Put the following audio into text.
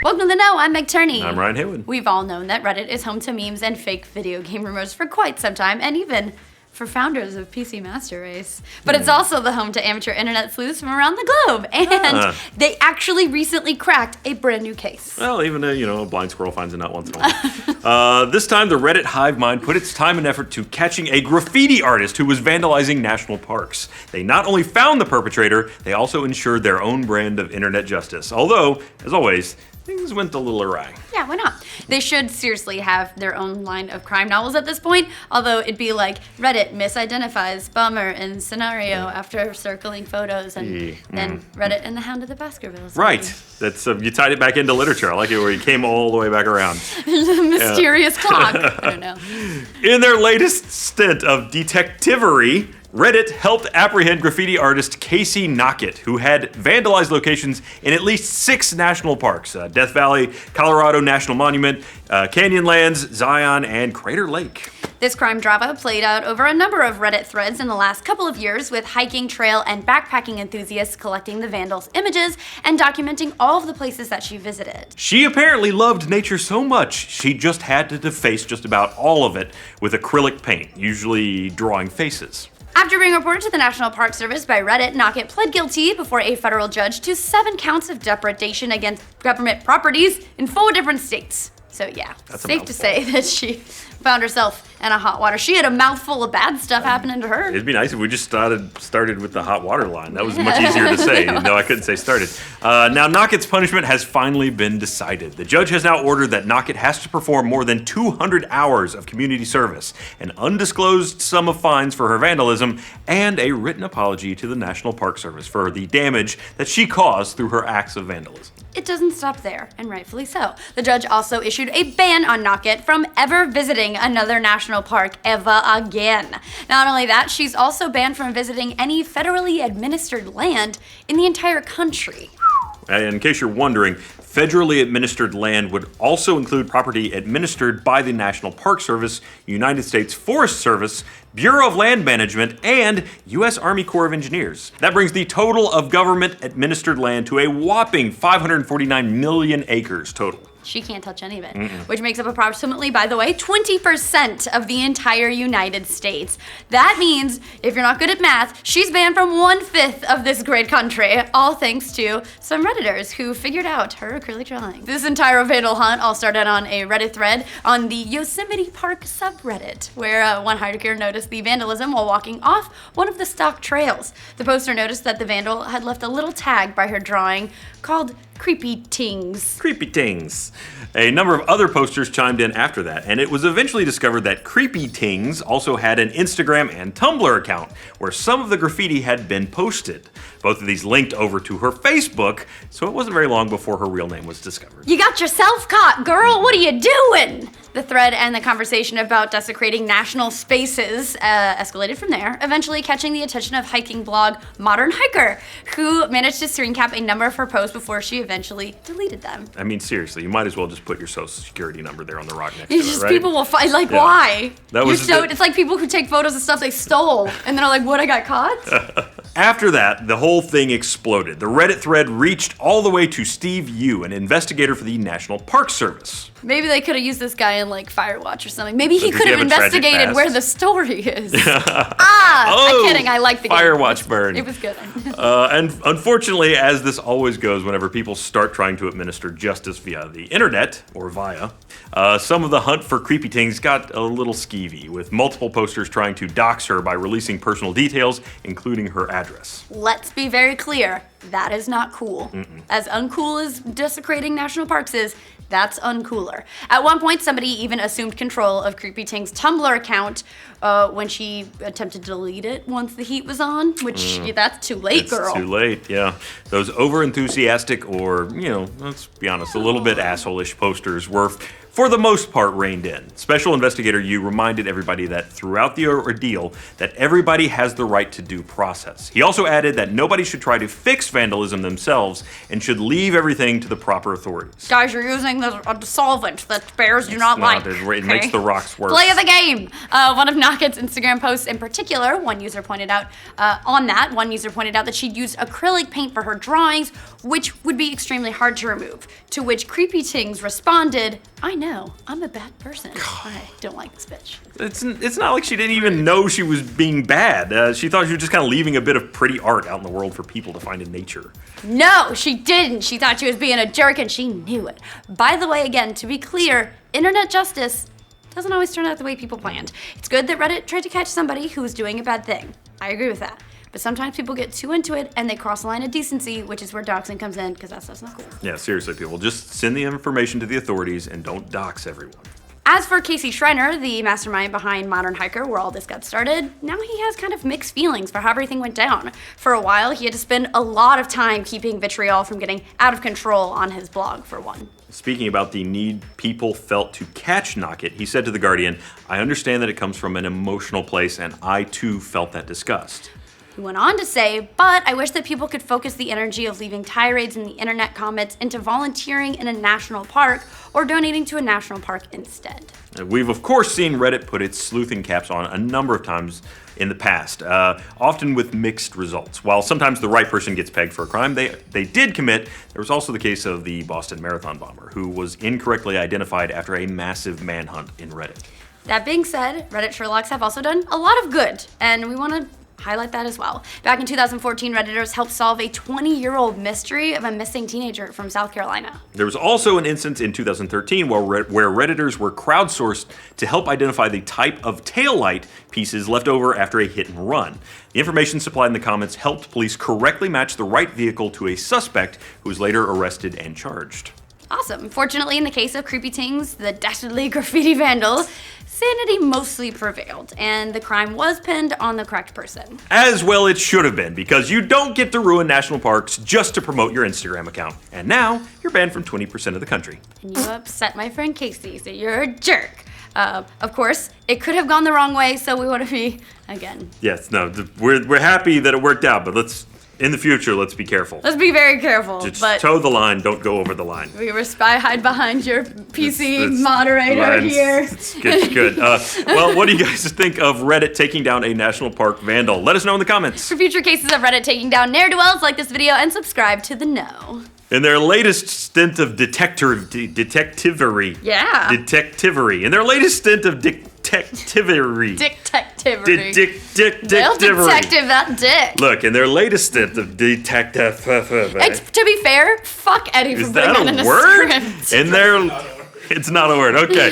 Welcome to The Know, I'm Turney. I'm Ryan Haywood. We've all known that Reddit is home to memes and fake video game rumors for quite some time, and even for founders of PC Master Race. But it's also the home to amateur internet sleuths from around the globe, and they actually recently cracked a brand new case. Well, even a blind squirrel finds a nut once in a while. This time, the Reddit hive mind put its time and effort to catching a graffiti artist who was vandalizing national parks. They not only found the perpetrator, they also ensured their own brand of internet justice. Although, as always, things went a little awry. Yeah, why not? They should seriously have their own line of crime novels at this point, although it'd be like Reddit misidentifies bomber in scenario after circling photos, and then Reddit and the Hound of the Baskervilles. Right. That's you tied it back into literature. I like it where you came all the way back around. The mysterious clock. I don't know. In their latest stint of detectivery, Reddit helped apprehend graffiti artist Casey Knockett, who had vandalized locations in at least 6 national parks: Death Valley, Colorado National Monument, Canyonlands, Zion, and Crater Lake. This crime drama played out over a number of Reddit threads in the last couple of years, with hiking, trail, and backpacking enthusiasts collecting the vandals' images and documenting all of the places that she visited. She apparently loved nature so much, she just had to deface just about all of it with acrylic paint, usually drawing faces. After being reported to the National Park Service by Reddit, Knockett pled guilty before a federal judge to 7 counts of depredation against government properties in 4 different states. So yeah, That's safe to say that she found herself in a hot water. She had a mouthful of bad stuff happening to her. It'd be nice if we just started with the hot water line. That was much easier to say. No, I couldn't say started. Now, Knockett's punishment has finally been decided. The judge has now ordered that Knockett has to perform more than 200 hours of community service, an undisclosed sum of fines for her vandalism, and a written apology to the National Park Service for the damage that she caused through her acts of vandalism. It doesn't stop there, and rightfully so. The judge also issued a ban on Knockett from ever visiting another national park ever again. Not only that, she's also banned from visiting any federally administered land in the entire country. In case you're wondering, federally administered land would also include property administered by the National Park Service, United States Forest Service, Bureau of Land Management, and U.S. Army Corps of Engineers. That brings the total of government-administered land to a whopping 549 million acres total. She can't touch any of it, which makes up approximately, by the way, 20% of the entire United States. That means, if you're not good at math, she's banned from 1/5 of this great country, all thanks to some Redditors who figured out her acrylic drawing. This entire vandal hunt all started on a Reddit thread on the Yosemite Park subreddit, where one hiker noticed the vandalism while walking off one of the stock trails. The poster noticed that the vandal had left a little tag by her drawing called Creepy Tings. Creepy Tings. A number of other posters chimed in after that, and it was eventually discovered that Creepy Tings also had an Instagram and Tumblr account where some of the graffiti had been posted. Both of these linked over to her Facebook, so it wasn't very long before her real name was discovered. You got yourself caught, girl! What are you doing? The thread and the conversation about desecrating national spaces escalated from there, eventually catching the attention of hiking blog Modern Hiker, who managed to screen cap a number of her posts before she eventually deleted them. I mean, seriously, you might as well just put your social security number there on the rock next to it, right? People will find, why? It's like people who take photos of stuff they stole, and then are like, what, I got caught? After that, the whole thing exploded. The Reddit thread reached all the way to Steve Yu, an investigator for the National Park Service. Maybe they could have used this guy in Firewatch or something. Maybe he could have investigated where the story is. I'm kidding. I like the game. Firewatch burn. It was good. And unfortunately, as this always goes whenever people start trying to administer justice via the internet, or via, some of the hunt for creepy things got a little skeevy, with multiple posters trying to dox her by releasing personal details, including her address. Let's be very clear. That is not cool. As uncool as desecrating national parks is, that's uncooler. At one point, somebody even assumed control of Creepy Ting's Tumblr account when she attempted to delete it once the heat was on, which that's too late, girl. It's too late, yeah. Those over-enthusiastic or, let's be honest, a little bit asshole-ish posters were for the most part, reined in. Special Investigator Yu reminded everybody that throughout the ordeal, that everybody has the right to due process. He also added that nobody should try to fix vandalism themselves and should leave everything to the proper authorities. Guys, you're using a solvent that bears do not like. It makes the rocks worse. Play the game. One of Knocket's Instagram posts in particular, one user pointed out that she'd used acrylic paint for her drawings, which would be extremely hard to remove. To which Creepy Tings responded, I know, I'm a bad person. I don't like this bitch. It's not like she didn't even know she was being bad. She thought she was just kind of leaving a bit of pretty art out in the world for people to find in nature. No, she didn't. She thought she was being a jerk and she knew it. By the way, again, to be clear, internet justice doesn't always turn out the way people planned. It's good that Reddit tried to catch somebody who was doing a bad thing. I agree with that. But sometimes people get too into it and they cross the line of decency, which is where doxing comes in, because that stuff's not cool. Yeah, seriously, people. Just send the information to the authorities and don't dox everyone. As for Casey Schreiner, the mastermind behind Modern Hiker, where all this got started, now he has kind of mixed feelings for how everything went down. For a while, he had to spend a lot of time keeping vitriol from getting out of control on his blog, for one. Speaking about the need people felt to catch Knocket, he said to The Guardian, I understand that it comes from an emotional place, and I too felt that disgust. He went on to say, but I wish that people could focus the energy of leaving tirades in the internet comments into volunteering in a national park or donating to a national park instead. We've, of course, seen Reddit put its sleuthing caps on a number of times in the past, often with mixed results. While sometimes the right person gets pegged for a crime they did commit, there was also the case of the Boston Marathon bomber, who was incorrectly identified after a massive manhunt in Reddit. That being said, Reddit Sherlocks have also done a lot of good, and we want to highlight that as well. Back in 2014, Redditors helped solve a 20-year-old mystery of a missing teenager from South Carolina. There was also an instance in 2013 where Redditors were crowdsourced to help identify the type of taillight pieces left over after a hit and run. The information supplied in the comments helped police correctly match the right vehicle to a suspect who was later arrested and charged. Awesome. Fortunately, in the case of Creepy Tings, the dastardly graffiti vandal, sanity mostly prevailed, and the crime was pinned on the correct person. As well it should have been, because you don't get to ruin national parks just to promote your Instagram account. And now, you're banned from 20% of the country. And you upset my friend Casey, so you're a jerk. Of course, it could have gone the wrong way, so we want to be, again. Yes, no, we're happy that it worked out, but in the future, let's be careful. Let's be very careful. Just toe the line, don't go over the line. We were hide behind your PC moderator here. It's good. Well, what do you guys think of Reddit taking down a national park vandal? Let us know in the comments. For future cases of Reddit taking down ne'er-do-wells, like this video and subscribe to The Know. In their latest stint of detectivery. Yeah. Detectivery. In their latest stint of detectivery. Detectivery. They'll detective that dick. Look, in their latest stint of detectivery. To be fair, fuck Eddy for putting that in a word? script. It's not a word. Okay.